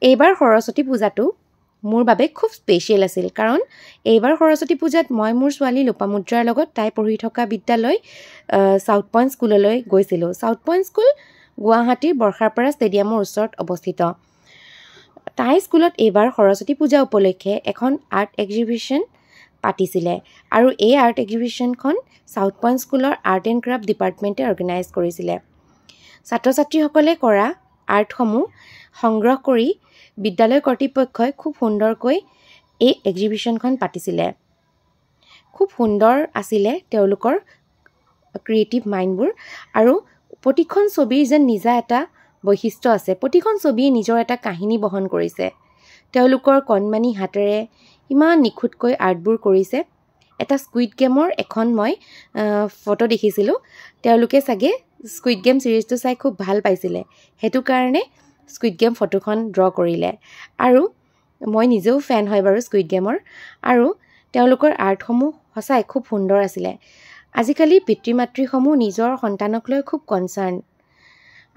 এইবাৰ সৰস্বতী পূজাটো মোৰ বাবে খুব স্পেচিয়েল আছিল কাৰণ এইবাৰ সৰস্বতী পূজাত মই মোৰ ছোৱালী লোপামুদ্ৰাৰ লগত তাই পঢ়ি থকা বিদ্যালয় সাউথ পইণ্ট স্কুললৈ গৈছিলোঁ। সাউথ পইণ্ট স্কুল গুৱাহাটীৰ বৰ্ষাপাৰা ষ্টেডিয়ামৰ ওচৰত অৱস্থিত। তাই স্কুলত এইবাৰ সৰস্বতী পূজা উপলক্ষে এখন আৰ্ট এক্সিবিশ্যন পাতিছিলে আৰু এই আৰ্ট এক্সিবিশ্যনখন সাউথ পইণ্ট স্কুলৰ আৰ্ট এণ্ড ক্ৰাফ্ট ডিপাৰ্টমেণ্টে অৰ্গেনাইজ কৰিছিলে। ছাত্ৰ ছাত্ৰীসকলে কৰা আৰ্টসমূহ সংগ্ৰহ কৰি বিদ্যালয় কৰ্তৃপক্ষই খুব সুন্দৰকৈ এই এক্সিবিশ্যনখন পাতিছিলে। খুব সুন্দৰ আছিলে তেওঁলোকৰ ক্ৰিয়েটিভ মাইণ্ডবোৰ আৰু প্ৰতিখন ছবিৰ যেন নিজা এটা বৈশিষ্ট্য আছে। প্ৰতিখন ছবিয়ে নিজৰ এটা কাহিনী বহন কৰিছে। তেওঁলোকৰ কণমানি হাতেৰে ইমান নিখুঁতকৈ আৰ্টবোৰ কৰিছে। এটা স্কুইড গেমৰ এখন মই ফটো দেখিছিলোঁ। তেওঁলোকে চাগে স্কুইড গেম ছিৰিজটো চাই খুব ভাল পাইছিলে, সেইটো কাৰণে স্কুইড গেম ফটোখন ড্ৰ কৰিলে। আৰু মই নিজেও ফেন হয় বাৰু স্কুইড গেমৰ। আৰু তেওঁলোকৰ আৰ্টসমূহ সঁচাই খুব সুন্দৰ আছিলে। আজিকালি পিতৃ মাতৃসমূহ নিজৰ সন্তানক লৈ খুব কনচাৰ্ণ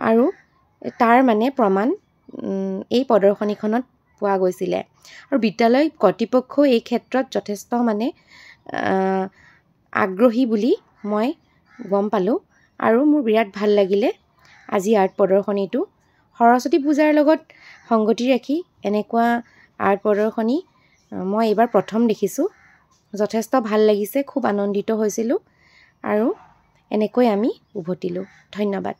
আৰু তাৰ মানে প্ৰমাণ এই প্ৰদৰ্শনীখনত পোৱা গৈছিলে। আৰু বিদ্যালয় কৰ্তৃপক্ষও এই ক্ষেত্ৰত যথেষ্ট মানে আগ্ৰহী বুলি মই গম পালোঁ আৰু মোৰ বিৰাট ভাল লাগিলে আজি আৰ্ট প্ৰদৰ্শনীটো। সৰস্বতী পূজাৰ লগত সংগতি ৰাখি এনেকুৱা আৰ্ট প্ৰদৰ্শনী মই এইবাৰ প্ৰথম দেখিছোঁ। যথেষ্ট ভাল লাগিছে, খুব আনন্দিত হৈছিলোঁ আৰু এনেকৈ আমি উভতিলোঁ। ধন্যবাদ।